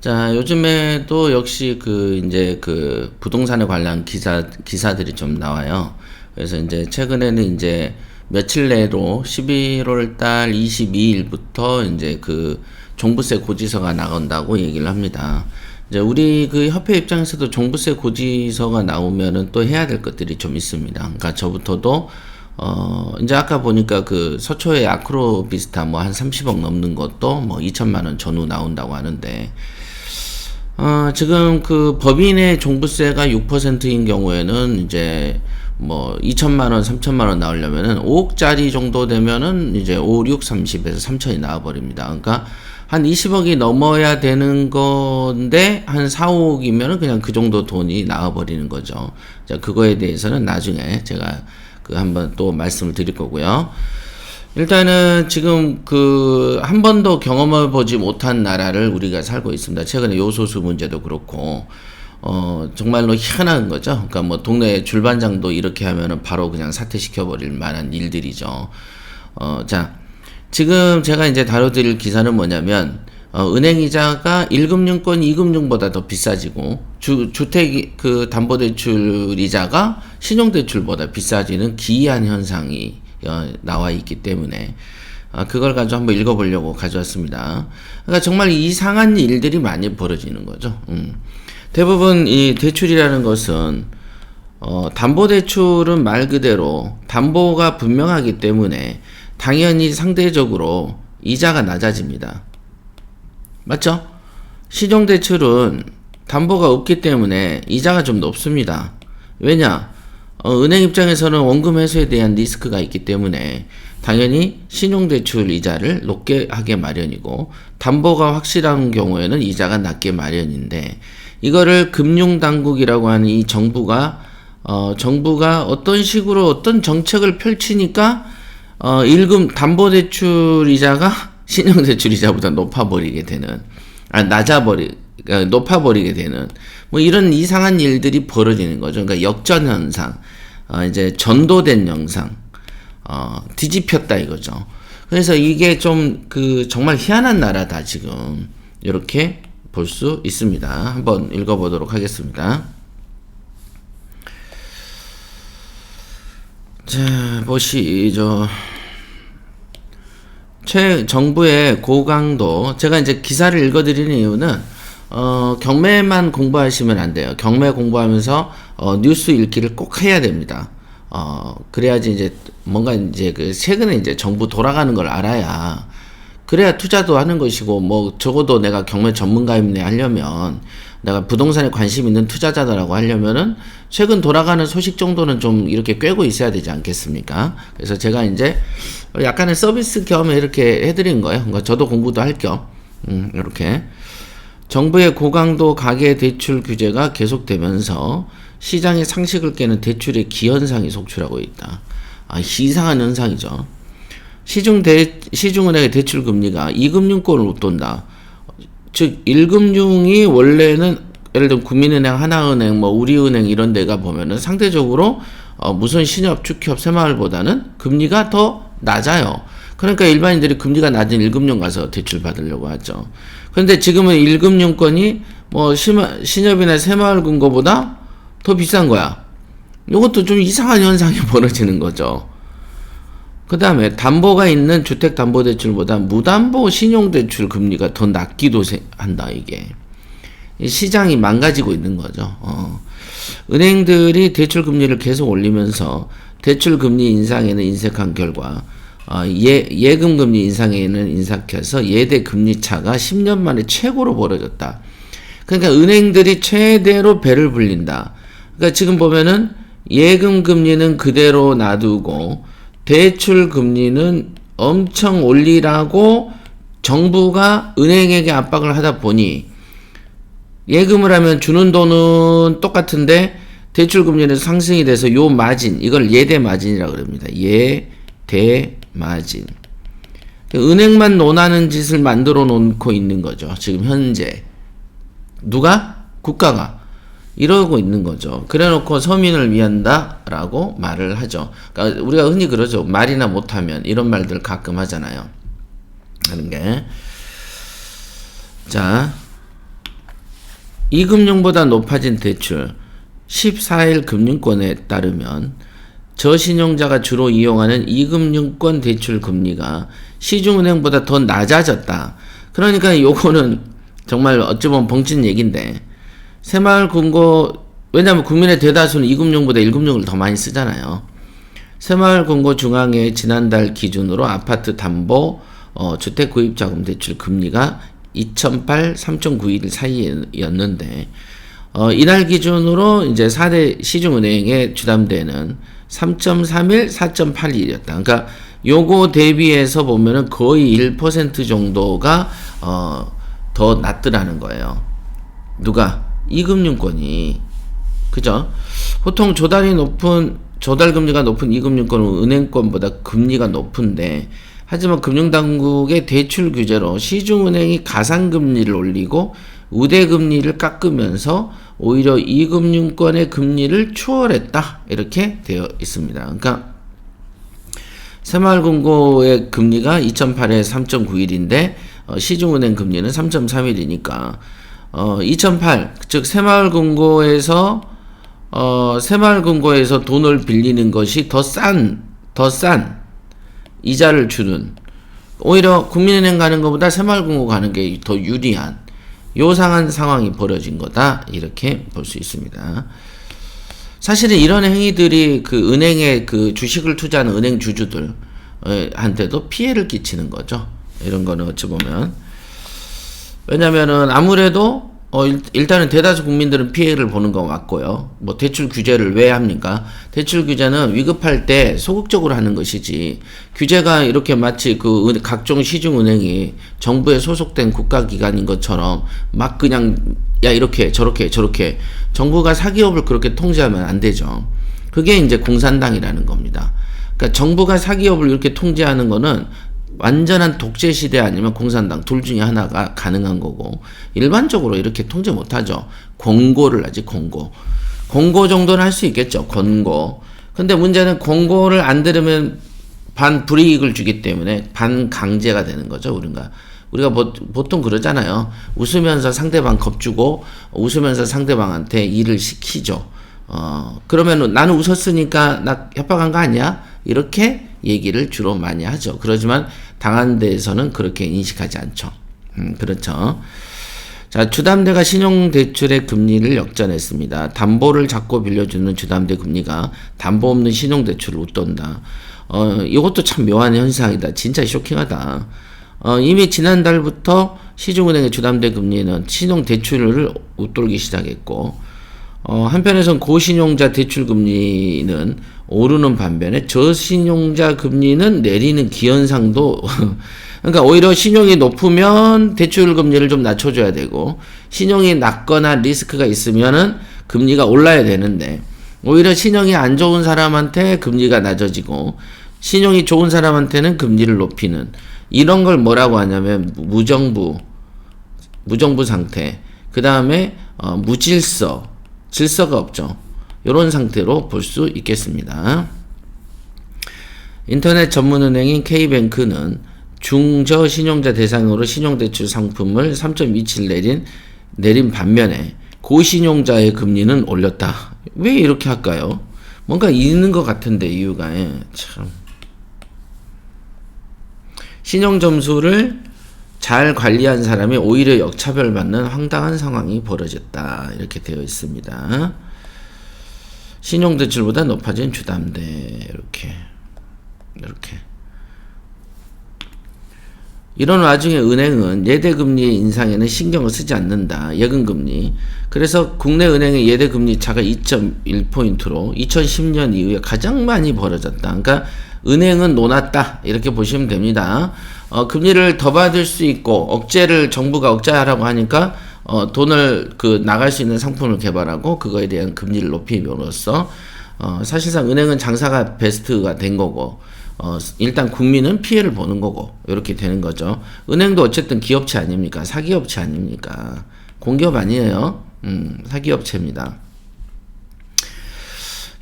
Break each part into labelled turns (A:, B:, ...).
A: 자, 요즘에도 역시 이제 부동산에 관련 기사들이 좀 나와요. 그래서 이제 최근에는 이제 며칠 내로 11월 달 22일부터 이제 종부세 고지서가 나온다고 얘기를 합니다. 이제 우리 협회 입장에서도 종부세 고지서가 나오면은 또 해야 될 것들이 좀 있습니다. 그러니까 저부터도 이제 아까 보니까 서초의 아크로 비스타 뭐 한 30억 넘는 것도 뭐 2천만 원 전후 나온다고 하는데, 지금 법인의 종부세가 6%인 경우에는 이제 뭐 2천만 원, 3천만 원 나오려면은 5억짜리 정도 되면은 이제 5, 6, 30에서 3천이 나와버립니다. 그러니까 한 20억이 넘어야 되는 건데 한 4, 5억이면은 그냥 그 정도 돈이 나와버리는 거죠. 자, 그거에 대해서는 나중에 제가 한번 또 말씀을 드릴 거고요. 일단은 지금 한 번도 경험해 보지 못한 나라를 우리가 살고 있습니다. 최근에 요소수 문제도 그렇고, 정말로 희한한 거죠. 그러니까 뭐 동네 줄반장도 이렇게 하면은 바로 그냥 사퇴시켜버릴 만한 일들이죠. 자, 지금 제가 이제 다뤄드릴 기사는 뭐냐면, 은행이자가 1금융권 2금융보다 더 비싸지고, 주택 담보대출 이자가 신용대출보다 비싸지는 기이한 현상이 나와 있기 때문에 그걸 가지고 한번 읽어보려고 가져왔습니다. 그러니까 정말 이상한 일들이 많이 벌어지는 거죠. 대부분 이 대출이라는 것은 담보대출은 말 그대로 담보가 분명하기 때문에 당연히 상대적으로 이자가 낮아집니다. 맞죠? 신용대출은 담보가 없기 때문에 이자가 좀 높습니다. 왜냐? 은행 입장에서는 원금 회수에 대한 리스크가 있기 때문에 당연히 신용대출 이자를 높게 하게 마련이고, 담보가 확실한 경우에는 이자가 낮게 마련인데, 이거를 금융당국이라고 하는 이 정부가 어떤 식으로 어떤 정책을 펼치니까 담보대출 이자가 신용대출 이자보다 높아버리게 되는, 높아버리게 되는 뭐 이런 이상한 일들이 벌어지는 거죠. 그러니까 역전 현상, 이제 전도된 영상, 뒤집혔다 이거죠. 그래서 이게 좀 정말 희한한 나라다 지금 이렇게 볼 수 있습니다. 한번 읽어보도록 하겠습니다. 자, 보시죠. 정부의 고강도, 제가 이제 기사를 읽어드리는 이유는 경매만 공부하시면 안 돼요. 경매 공부하면서 뉴스 읽기를 꼭 해야 됩니다. 그래야지 이제 뭔가 이제 최근에 이제 정부 돌아가는 걸 알아야, 그래야 투자도 하는 것이고, 뭐 적어도 내가 경매 전문가입네 하려면, 내가 부동산에 관심 있는 투자자다라고 하려면은 최근 돌아가는 소식 정도는 좀 이렇게 꿰고 있어야 되지 않겠습니까? 그래서 제가 이제 약간의 서비스 겸 이렇게 해드린 거예요. 그러니까 저도 공부도 할 겸, 이렇게. 정부의 고강도 가계대출 규제가 계속되면서 시장의 상식을 깨는 대출의 기현상이 속출하고 있다. 이상한 현상이죠. 시중은행의 대출 금리가 2금융권을 웃돈다. 즉 1금융이 원래는 예를 들면 국민은행, 하나은행, 뭐 우리은행 이런 데가 보면은 상대적으로 무슨 신협, 축협, 새마을보다는 금리가 더 낮아요. 그러니까 일반인들이 금리가 낮은 1금융 가서 대출 받으려고 하죠. 그런데 지금은 1금융권이 뭐 신협이나 새마을금고보다 더 비싼 거야. 이것도 좀 이상한 현상이 벌어지는 거죠. 그 다음에 담보가 있는 주택담보대출보다 무담보 신용대출 금리가 더 낮기도 한다. 이게 시장이 망가지고 있는 거죠. 은행들이 대출 금리를 계속 올리면서 대출 금리 인상에는 인색한 결과 예금 금리 인상에는 인삭해서 예대 금리 차가 10년 만에 최고로 벌어졌다. 그러니까 은행들이 최대로 배를 불린다. 그러니까 지금 보면은 예금 금리는 그대로 놔두고 대출 금리는 엄청 올리라고 정부가 은행에게 압박을 하다 보니, 예금을 하면 주는 돈은 똑같은데 대출 금리는 상승이 돼서 요 마진, 이걸 예대 마진이라고 그럽니다. 예대 마진. 은행만 논하는 짓을 만들어 놓고 있는 거죠. 지금 현재 누가? 국가가 이러고 있는 거죠. 그래 놓고 서민을 위한다 라고 말을 하죠. 그러니까 우리가 흔히 그러죠. 말이나 못하면, 이런 말들 가끔 하잖아요. 하는 게. 자, 이금융보다 높아진 대출 14일 금융권에 따르면 저신용자가 주로 이용하는 이금융권 대출 금리가 시중은행보다 더 낮아졌다. 그러니까 요거는 정말 어찌 보면 벙찐 얘기인데, 새마을금고, 왜냐하면 국민의 대다수는 이금융보다 1금융을 더 많이 쓰잖아요. 새마을금고중앙회 지난달 기준으로 아파트 담보 주택구입자금 대출 금리가 2008, 3.91 사이였는데, 이날 기준으로 이제 4대 시중은행에 주담대는 3.31, 4.81이었다. 그러니까 요거 대비해서 보면은 거의 1% 정도가 더 낮더라는 거예요. 누가? 이금융권이. 그죠? 보통 조달 금리가 높은 이금융권은 은행권보다 금리가 높은데, 하지만 금융당국의 대출 규제로 시중은행이 가상금리를 올리고 우대금리를 깎으면서 오히려 이금융권의 금리를 추월했다. 이렇게 되어 있습니다. 그러니까 새마을금고의 금리가 2008에 3.91인데 시중은행 금리는 3.31이니까 2008, 즉 새마을금고에서 돈을 빌리는 것이 더 싼 이자를 주는, 오히려 국민은행 가는 것보다 새마을금고 가는 게 더 유리한 요상한 상황이 벌어진 거다, 이렇게 볼 수 있습니다. 사실은 이런 행위들이 그 은행에 그 주식을 투자하는 은행 주주들 한테도 피해를 끼치는 거죠. 이런 거는 어찌 보면, 왜냐면은 아무래도 일단은 대다수 국민들은 피해를 보는 거 맞고요. 뭐 대출 규제를 왜 합니까? 대출 규제는 위급할 때 소극적으로 하는 것이지, 규제가 이렇게 마치 그 각종 시중은행이 정부에 소속된 국가기관인 것처럼 막 그냥 야 이렇게 저렇게 정부가 사기업을 그렇게 통제하면 안 되죠. 그게 이제 공산당이라는 겁니다. 그러니까 정부가 사기업을 이렇게 통제하는 거는 완전한 독재 시대 아니면 공산당 둘 중에 하나가 가능한 거고, 일반적으로 이렇게 통제 못하죠. 권고를 하지. 권고 정도는 할 수 있겠죠. 권고. 근데 문제는 권고를 안 들으면 반불이익을 주기 때문에 반강제가 되는 거죠. 우리가 보통 그러잖아요. 웃으면서 상대방 겁주고 웃으면서 상대방한테 일을 시키죠. 그러면 나는 웃었으니까 나 협박한 거 아니야? 이렇게 얘기를 주로 많이 하죠. 그렇지만 당한 데에서는 그렇게 인식하지 않죠. 그렇죠. 자, 주담대가 신용대출의 금리를 역전했습니다. 담보를 잡고 빌려주는 주담대 금리가 담보 없는 신용대출을 웃돈다. 이것도 참 묘한 현상이다. 진짜 쇼킹하다. 이미 지난달부터 시중은행의 주담대 금리는 신용대출을 웃돌기 시작했고, 한편에선 고신용자 대출 금리는 오르는 반면에 저신용자 금리는 내리는 기현상도 그러니까 오히려 신용이 높으면 대출 금리를 좀 낮춰줘야 되고, 신용이 낮거나 리스크가 있으면은 금리가 올라야 되는데, 오히려 신용이 안 좋은 사람한테 금리가 낮아지고 신용이 좋은 사람한테는 금리를 높이는, 이런 걸 뭐라고 하냐면 무정부 상태, 그 다음에 질서가 없죠. 이런 상태로 볼 수 있겠습니다. 인터넷 전문은행인 K뱅크는 중저신용자 대상으로 신용대출 상품을 3.27 내린 반면에 고신용자의 금리는 올렸다. 왜 이렇게 할까요? 뭔가 있는 것 같은데 이유가. 참. 신용점수를 잘 관리한 사람이 오히려 역차별받는 황당한 상황이 벌어졌다. 이렇게 되어 있습니다. 신용대출보다 높아진 주담대. 이렇게. 이런 와중에 은행은 예대금리 인상에는 신경을 쓰지 않는다. 예금금리. 그래서 국내 은행의 예대금리 차가 2.1포인트로 2010년 이후에 가장 많이 벌어졌다. 그러니까 은행은 놓았다. 이렇게 보시면 됩니다. 금리를 더 받을 수 있고, 정부가 억제하라고 하니까, 돈을 나갈 수 있는 상품을 개발하고, 그거에 대한 금리를 높임으로써, 사실상 은행은 장사가 베스트가 된 거고, 일단 국민은 피해를 보는 거고, 이렇게 되는 거죠. 은행도 어쨌든 기업체 아닙니까? 사기업체 아닙니까? 공기업 아니에요. 사기업체입니다.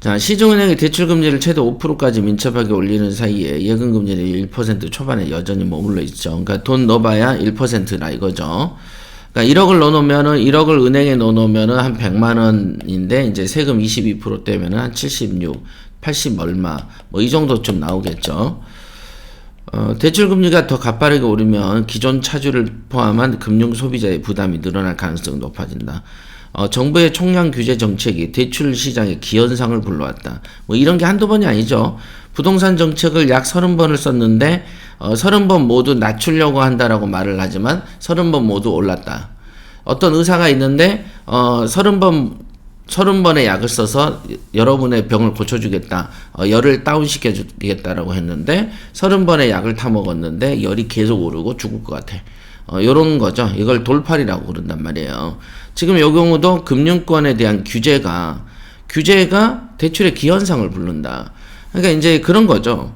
A: 자, 시중은행이 대출금리를 최대 5%까지 민첩하게 올리는 사이에 예금금리는 1% 초반에 여전히 머물러 있죠. 그러니까 돈 넣어봐야 1%라 이거죠. 그러니까 1억을 넣어놓으면은 1억을 은행에 넣어놓으면은 한 100만 원인데 이제 세금 22% 떼면은 한 76, 80 얼마 뭐 이 정도 좀 나오겠죠. 대출 금리가 더 가파르게 오르면 기존 차주를 포함한 금융 소비자의 부담이 늘어날 가능성이 높아진다. 정부의 총량 규제 정책이 대출 시장의 기현상을 불러왔다. 뭐 이런 게 한두 번이 아니죠. 부동산 정책을 약 30번을 썼는데 30번 모두 낮추려고 한다라고 말을 하지만 30번 모두 올랐다. 어떤 의사가 있는데 30번의 약을 써서 여러분의 병을 고쳐주겠다. 열을 다운시켜주겠다라고 했는데 30번의 약을 타 먹었는데 열이 계속 오르고 죽을 것 같아. 요런 거죠. 이걸 돌팔이라고 그런단 말이에요. 지금 요 경우도 금융권에 대한 규제가 대출의 기현상을 부른다. 그러니까 이제 그런 거죠.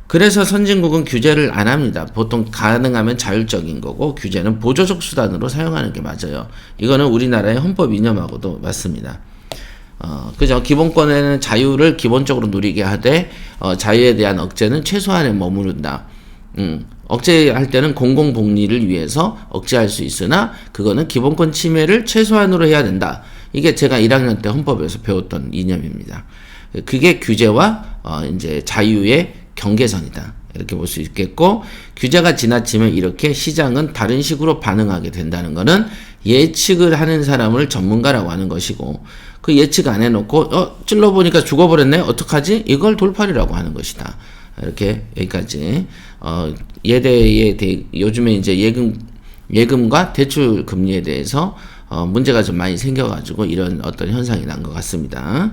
A: 그래서 선진국은 규제를 안 합니다. 보통 가능하면 자율적인 거고 규제는 보조적 수단으로 사용하는 게 맞아요. 이거는 우리나라의 헌법 이념하고도 맞습니다. 그죠? 기본권에는 자유를 기본적으로 누리게 하되 자유에 대한 억제는 최소한에 머무른다. 억제할 때는 공공복리를 위해서 억제할 수 있으나 그거는 기본권 침해를 최소한으로 해야 된다. 이게 제가 1학년 때 헌법에서 배웠던 이념입니다. 그게 규제와 이제 자유의 경계선이다. 이렇게 볼 수 있겠고, 규제가 지나치면 이렇게 시장은 다른 식으로 반응하게 된다는 것은 예측을 하는 사람을 전문가라고 하는 것이고, 그 예측 안 해놓고 찔러보니까 죽어버렸네? 어떡하지? 이걸 돌팔이라고 하는 것이다. 이렇게 여기까지 예대에 대해 요즘에 이제 예금과 대출 금리에 대해서 문제가 좀 많이 생겨가지고 이런 어떤 현상이 난 것 같습니다.